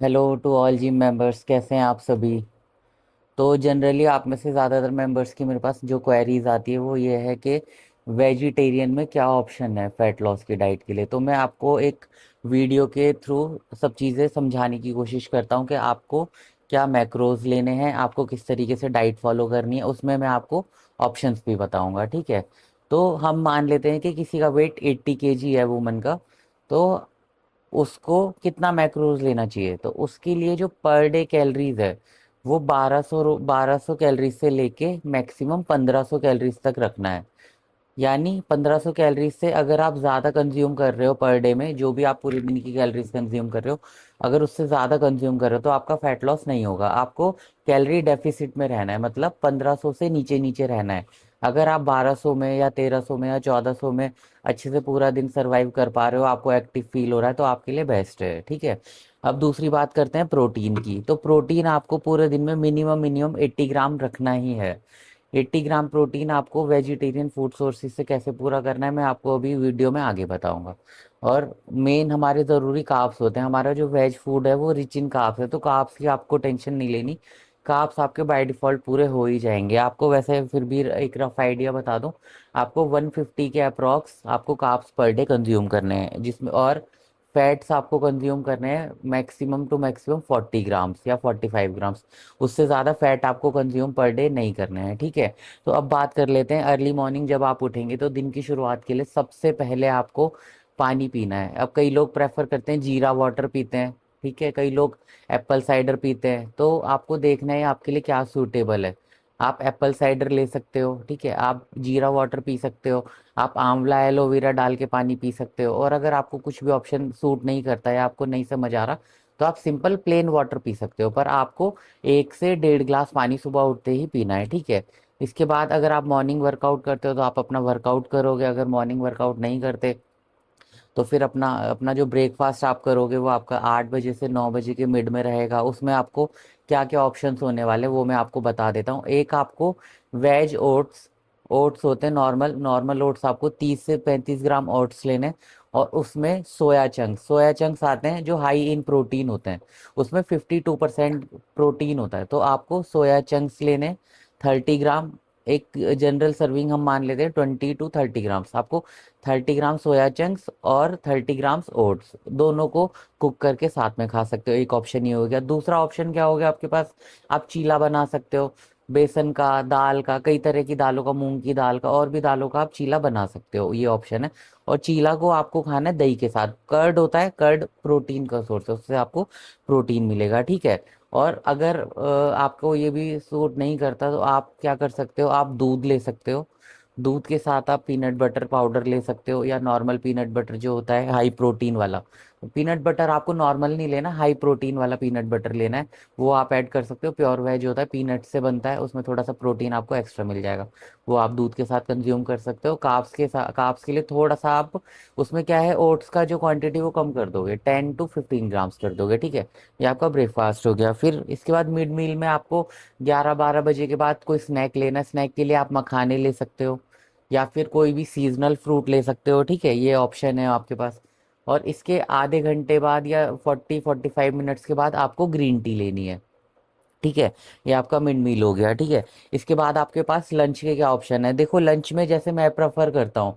Hello to all gym members, कैसे हैं आप सभी। तो जनरली आप में से ज़्यादातर मेंबर्स की मेरे पास जो क्वेरीज आती है वो ये है कि वेजिटेरियन में क्या ऑप्शन है फैट लॉस की डाइट के लिए। तो मैं आपको एक वीडियो के थ्रू सब चीज़ें समझाने की कोशिश करता हूँ कि आपको क्या मैक्रोज लेने हैं, आपको किस तरीके से डाइट फॉलो करनी है, उसमें मैं आपको ऑप्शंस भी बताऊँगा। ठीक है। तो हम मान लेते हैं कि किसी का वेट 80 kg है, वुमन का। तो उसको कितना मैक्रोज लेना चाहिए, तो उसके लिए जो पर डे कैलोरीज है वो 1200 कैलोरीज से लेके मैक्सिमम 1500 कैलोरीज तक रखना है। यानी 1500 कैलोरीज से अगर आप ज़्यादा कंज्यूम कर रहे हो पर डे में, जो भी आप पूरे दिन की कैलोरीज कंज्यूम कर रहे हो, अगर उससे ज़्यादा कंज्यूम कर रहे हो तो आपका फैट लॉस नहीं होगा। आपको कैलोरी डेफिसिट में रहना है, मतलब 1500 से नीचे नीचे रहना है। अगर आप 1200 में या 1300 में या 1400 में अच्छे से पूरा दिन सर्वाइव कर पा रहे हो, आपको एक्टिव फील हो रहा है, तो आपके लिए बेस्ट है। ठीक है। अब दूसरी बात करते हैं प्रोटीन की। तो प्रोटीन आपको पूरे दिन में मिनिमम मिनिमम 80 ग्राम रखना ही है। 80 ग्राम प्रोटीन आपको वेजिटेरियन फूड सोर्सेज से कैसे पूरा करना है मैं आपको अभी वीडियो में आगे बताऊंगा। और मेन हमारे ज़रूरी कार्ब्स होते हैं। हमारा जो वेज फूड है वो रिच इन कार्ब्स है, तो कार्ब्स की आपको टेंशन नहीं लेनी। कार्ब्स आपके बाय डिफ़ॉल्ट पूरे हो ही जाएंगे। आपको वैसे फिर भी एक रफ आइडिया बता दूं, आपको 150 के अप्रॉक्स आपको कार्ब्स पर डे कंज्यूम करने हैं, जिसमें और फैट्स आपको कंज्यूम करने हैं मैक्सिमम टू मैक्सिमम 40 ग्राम्स या 45 ग्राम्स। उससे ज़्यादा फैट आपको कंज्यूम पर डे नहीं करने हैं। ठीक है। तो अब बात कर लेते हैं अर्ली मॉर्निंग जब आप उठेंगे तो दिन की शुरुआत के लिए सबसे पहले आपको पानी पीना है। अब कई लोग प्रेफर करते हैं जीरा वाटर पीते हैं, ठीक है, कई लोग एप्पल साइडर पीते हैं। तो आपको देखना है आपके लिए क्या सूटेबल है। आप एप्पल साइडर ले सकते हो, ठीक है, आप जीरा वाटर पी सकते हो, आप आंवला एलोवेरा डाल के पानी पी सकते हो। और अगर आपको कुछ भी ऑप्शन सूट नहीं करता है, आपको नहीं समझ आ रहा, तो आप सिंपल प्लेन वाटर पी सकते हो। पर आपको 1 से 1.5 गिलास पानी सुबह उठते ही पीना है। ठीक है। इसके बाद अगर आप मॉर्निंग वर्कआउट करते हो तो आप अपना वर्कआउट करोगे। अगर मॉर्निंग वर्कआउट नहीं करते तो फिर अपना अपना जो ब्रेकफास्ट आप करोगे वो आपका 8 बजे से 9 बजे के मिड में रहेगा। उसमें आपको क्या क्या ऑप्शंस होने वाले वो मैं आपको बता देता हूँ। एक आपको वेज ओट्स, ओट्स होते हैं नॉर्मल नॉर्मल ओट्स, आपको 30 से 35 ग्राम ओट्स लेने। और उसमें सोया चंक्स आते हैं जो हाई इन प्रोटीन होते हैं। उसमें 52% प्रोटीन होता है, तो आपको सोया चंक्स लेने 30 ग्राम। एक जनरल सर्विंग हम मान लेते हैं 20 to 30 ग्राम्स। आपको 30 ग्राम सोया चंक्स और 30 ग्राम्स ओट्स दोनों को कुक करके साथ में खा सकते हो। एक ऑप्शन ये हो गया। दूसरा ऑप्शन क्या हो गया आपके पास, आप चीला बना सकते हो। बेसन का, दाल का, कई तरह की दालों का, मूंग की दाल का और भी दालों का आप चीला बना सकते हो, ये ऑप्शन है। और चीला को आपको खाना है दही के साथ। कर्ड होता है, कर्ड प्रोटीन का सोर्स है, उससे आपको प्रोटीन मिलेगा। ठीक है। और अगर आपको ये भी सूट नहीं करता तो आप क्या कर सकते हो, आप दूध ले सकते हो। दूध के साथ आप पीनट बटर पाउडर ले सकते हो, या नॉर्मल पीनट बटर जो होता है हाई प्रोटीन वाला। पीनट बटर आपको नॉर्मल नहीं लेना, हाई प्रोटीन वाला पीनट बटर लेना है। वो आप ऐड कर सकते हो। प्योर वेज होता है, पीनट से बनता है, उसमें थोड़ा सा प्रोटीन आपको एक्स्ट्रा मिल जाएगा। वो आप दूध के साथ कंज्यूम कर सकते हो। कार्ब्स के साथ, कार्ब्स के लिए थोड़ा सा आप उसमें क्या है, ओट्स का जो क्वांटिटी वो कम कर दोगे, 10 to 15 ग्राम्स कर दोगे। ठीक है। ये आपका ब्रेकफास्ट हो गया। फिर इसके बाद मिड मील में आपको 11-12 बजे के बाद कोई स्नैक लेना है। स्नैक के लिए आप मखाने ले सकते हो या फिर कोई भी सीजनल फ्रूट ले सकते हो। ठीक है, ये ऑप्शन है आपके पास। और इसके आधे घंटे बाद या 40-45 मिनट्स के बाद आपको ग्रीन टी लेनी है। ठीक है। ये आपका मिड मील हो गया। ठीक है। इसके बाद आपके पास लंच के क्या ऑप्शन है, देखो लंच में जैसे मैं प्रेफर करता हूँ,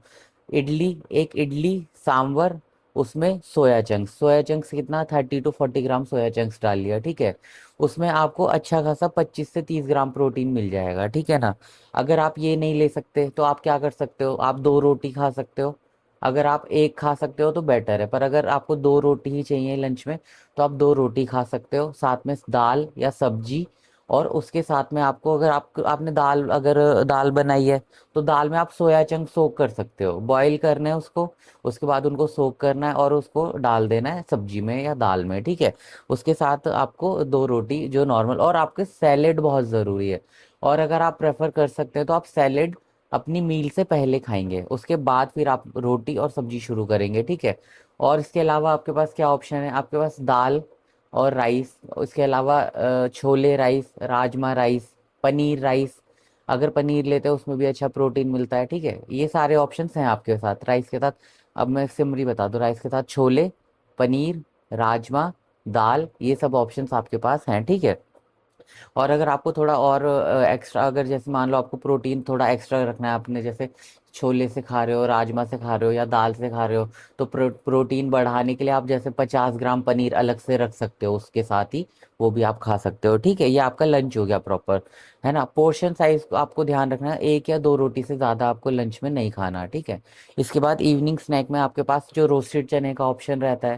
इडली, एक इडली सांवर, उसमें सोया चंक्स कितना 30 to 40 ग्राम सोया चंक्स डाल लिया। ठीक है। उसमें आपको अच्छा खासा 25 से 30 ग्राम प्रोटीन मिल जाएगा। ठीक है ना। अगर आप ये नहीं ले सकते तो आप क्या कर सकते हो, आप 2 रोटी खा सकते हो। अगर आप एक खा सकते हो तो बेटर है, पर अगर आपको 2 रोटी ही चाहिए लंच में तो आप 2 रोटी खा सकते हो, साथ में दाल या सब्जी। और उसके साथ में आपको, अगर आपने दाल, अगर दाल बनाई है तो दाल में आप सोया चंक सोक कर सकते हो। बॉईल करना है उसको, उसके बाद उनको सोक करना है और उसको डाल देना है सब्जी में या दाल में। ठीक है। उसके साथ आपको 2 रोटी जो नॉर्मल, और आपके सैलेड बहुत ज़रूरी है। और अगर आप प्रेफर कर सकते हैं तो आप सैलेड अपनी मील से पहले खाएंगे, उसके बाद फिर आप रोटी और सब्जी शुरू करेंगे। ठीक है। और इसके अलावा आपके पास क्या ऑप्शन है, आपके पास दाल और राइस, इसके अलावा chole rice, rajma rice, paneer rice. अगर पनीर लेते हैं उसमें भी अच्छा प्रोटीन मिलता है। ठीक है। ये सारे ऑप्शंस हैं आपके साथ राइस के साथ। अब मैं सिमरी बता दूं, राइस के साथ छोले, पनीर, राजमा, दाल, ये सब ऑप्शंस आपके पास हैं, ठीक है। और अगर आपको थोड़ा और एक्स्ट्रा, अगर जैसे मान लो आपको प्रोटीन थोड़ा एक्स्ट्रा रखना है, आपने जैसे छोले से खा रहे हो, राजमा से खा रहे हो या दाल से खा रहे हो, तो प्रोटीन बढ़ाने के लिए आप जैसे 50 ग्राम पनीर अलग से रख सकते हो उसके साथ ही, वो भी आप खा सकते हो, ठीक है। ये आपका लंच हो गया प्रॉपर, है ना। पोर्शन साइज को आपको ध्यान रखना है, एक या दो रोटी से ज़्यादा आपको लंच में नहीं खाना, ठीक है। इसके बाद इवनिंग स्नैक में आपके पास जो रोस्टेड चने का ऑप्शन रहता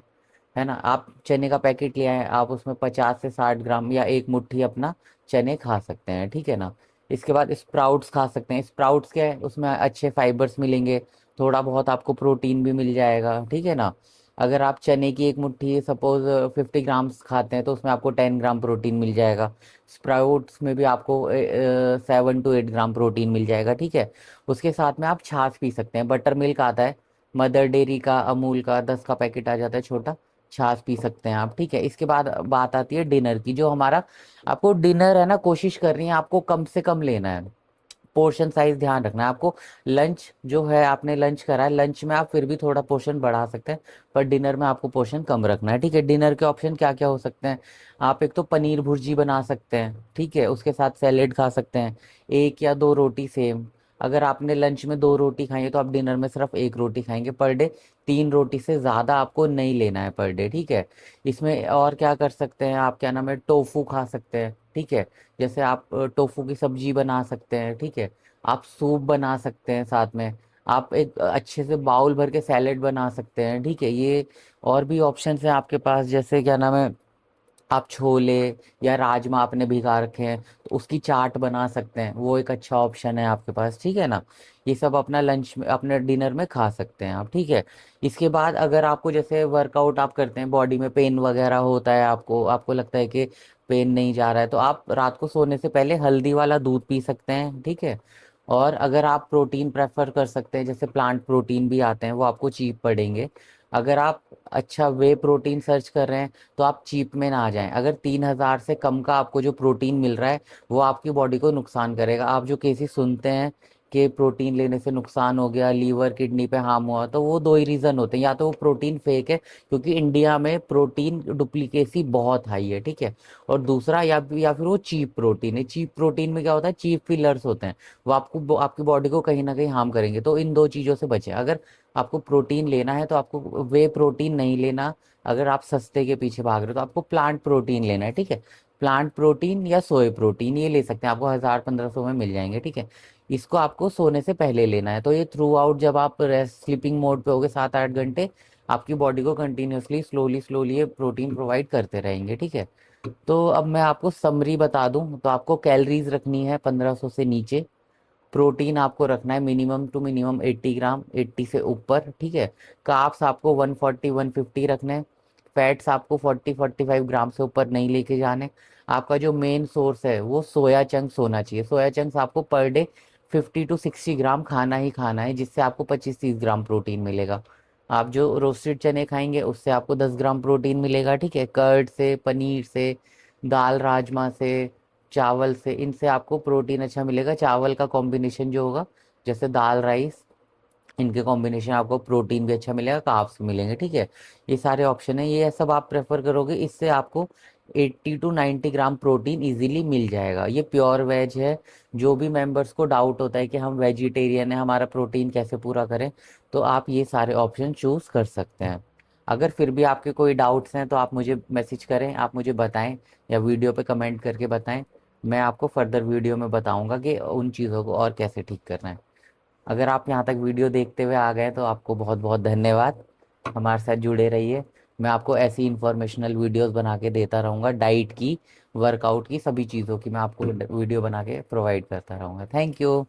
है ना। आप चने का पैकेट ले आए, आप उसमें 50 से 60 ग्राम या एक मुट्ठी अपना चने खा सकते हैं, ठीक है ना। इसके बाद स्प्राउट्स खा सकते हैं। स्प्राउट्स क्या है, उसमें अच्छे फाइबर्स मिलेंगे, थोड़ा बहुत आपको प्रोटीन भी मिल जाएगा, ठीक है ना। अगर आप चने की एक मुट्ठी सपोज 50 ग्राम्स खाते हैं तो उसमें आपको 10 ग्राम प्रोटीन मिल जाएगा। स्प्राउट्स में भी आपको 7 to 8 ग्राम प्रोटीन मिल जाएगा, ठीक है। उसके साथ में आप छाछ पी सकते हैं, बटर मिल्क आता है मदर डेयरी का, अमूल का 10 का पैकेट आ जाता है छोटा, छाछ पी सकते हैं आप, ठीक है। इसके बाद बात आती है डिनर की, जो हमारा आपको डिनर है ना, कोशिश करनी है आपको कम से कम लेना है। पोर्शन साइज ध्यान रखना है आपको। लंच जो है, आपने लंच करा है, लंच में आप फिर भी थोड़ा पोर्शन बढ़ा सकते हैं, पर डिनर में आपको पोर्शन कम रखना है, ठीक है। डिनर के ऑप्शन क्या क्या हो सकते हैं, आप एक तो पनीर भुर्जी बना सकते हैं, ठीक है, उसके साथ सैलेड खा सकते हैं, एक या दो रोटी सेम। अगर आपने लंच में दो रोटी खाई है तो आप डिनर में सिर्फ एक रोटी खाएंगे पर डे, 3 रोटी से ज़्यादा आपको नहीं लेना है पर डे, ठीक है। इसमें और क्या कर सकते हैं आप, क्या नाम है, टोफू खा सकते हैं, ठीक है। जैसे आप टोफू की सब्जी बना सकते हैं, ठीक है। आप सूप बना सकते हैं साथ में, आप एक अच्छे से बाउल भर के सैलेड बना सकते हैं, ठीक है। ये और भी ऑप्शंस हैं आपके पास, जैसे क्या नाम है, आप छोले या राजमा आपने भिगा रखे हैं तो उसकी चाट बना सकते हैं, वो एक अच्छा ऑप्शन है आपके पास, ठीक है ना। ये सब अपना लंच में, अपने डिनर में खा सकते हैं आप, ठीक है। इसके बाद अगर आपको जैसे वर्कआउट आप करते हैं, बॉडी में पेन वगैरह होता है, आपको आपको लगता है कि पेन नहीं जा रहा है, तो आप रात को सोने से पहले हल्दी वाला दूध पी सकते हैं, ठीक है। और अगर आप प्रोटीन प्रेफर कर सकते हैं, जैसे प्लांट प्रोटीन भी आते हैं, वो आपको चीप पड़ेंगे। अगर आप अच्छा वे प्रोटीन सर्च कर रहे हैं तो आप चीप में ना आ जाएं। अगर 3,000 से कम का आपको जो प्रोटीन मिल रहा है वो आपकी बॉडी को नुकसान करेगा। आप जो केसेस सुनते हैं कि प्रोटीन लेने से नुकसान हो गया, लीवर किडनी पे हार्म हुआ, तो वो दो ही रीज़न होते हैं, या तो वो प्रोटीन फेक है क्योंकि इंडिया में प्रोटीन डुप्लीकेसी बहुत हाई है, ठीक है। और दूसरा या फिर वो चीप प्रोटीन है। चीप प्रोटीन में क्या होता है, चीप फिलर्स होते हैं, वो आपको आपकी बॉडी को कहीं ना कहीं हार्म करेंगे। तो इन दो चीज़ों से बचें। अगर आपको प्रोटीन लेना है तो आपको वे प्रोटीन नहीं लेना। अगर आप सस्ते के पीछे भाग रहे हो तो आपको प्लांट प्रोटीन लेना है, ठीक है। प्लांट प्रोटीन या सोए प्रोटीन ये ले सकते हैं, आपको 1,000-1,500 में मिल जाएंगे, ठीक है। इसको आपको सोने से पहले लेना है, तो ये थ्रू आउट जब आप रेस्ट स्लीपिंग मोड पे होगे 7-8 घंटे, आपकी बॉडी को कंटिन्यूअसली स्लोली स्लोली ये प्रोटीन प्रोवाइड करते रहेंगे, ठीक है। तो अब मैं आपको समरी बता दूं, तो आपको कैलोरीज रखनी है 1,500 से नीचे। प्रोटीन आपको रखना है मिनिमम टू मिनिमम 80 ग्राम, 80 से ऊपर, ठीक है। कार्ब्स आपको 140-150 रखने हैं। फैट्स आपको 40-45 ग्राम से ऊपर नहीं लेके जाने। आपका जो मेन सोर्स है वो सोया चंक्स होना चाहिए। सोया चंक्स आपको पर डे 50 to 60 ग्राम खाना ही खाना है, जिससे आपको 25-30 ग्राम प्रोटीन मिलेगा। आप जो रोस्टेड चने खाएंगे उससे आपको 10 ग्राम प्रोटीन मिलेगा, ठीक है। कर्ड से, पनीर से, दाल राजमा से, चावल से, इनसे आपको प्रोटीन अच्छा मिलेगा। चावल का कॉम्बिनेशन जो होगा, जैसे दाल राइस, इनके कॉम्बिनेशन आपको प्रोटीन भी अच्छा मिलेगा, कार्ब्स भी मिलेंगे, ठीक है। ये सारे ऑप्शन है, ये सब आप प्रेफर करोगे, इससे आपको 80 to 90 ग्राम प्रोटीन इजीली मिल जाएगा। ये प्योर वेज है। जो भी मेंबर्स को डाउट होता है कि हम वेजिटेरियन है, हमारा प्रोटीन कैसे पूरा करें, तो आप ये सारे ऑप्शन चूज कर सकते हैं। अगर फिर भी आपके कोई डाउट्स हैं तो आप मुझे मैसेज करें, आप मुझे बताएं या वीडियो पे कमेंट करके बताएं। मैं आपको फर्दर वीडियो में बताऊंगा कि उन चीज़ों को और कैसे ठीक करना है। अगर आप यहाँ तक वीडियो देखते हुए आ गए तो आपको बहुत बहुत धन्यवाद। हमारे साथ जुड़े रहिए। मैं आपको ऐसी इंफॉर्मेशनल वीडियोस बना के देता रहूँगा, डाइट की, वर्कआउट की, सभी चीज़ों की मैं आपको वीडियो बना के प्रोवाइड करता रहूँगा। Thank you.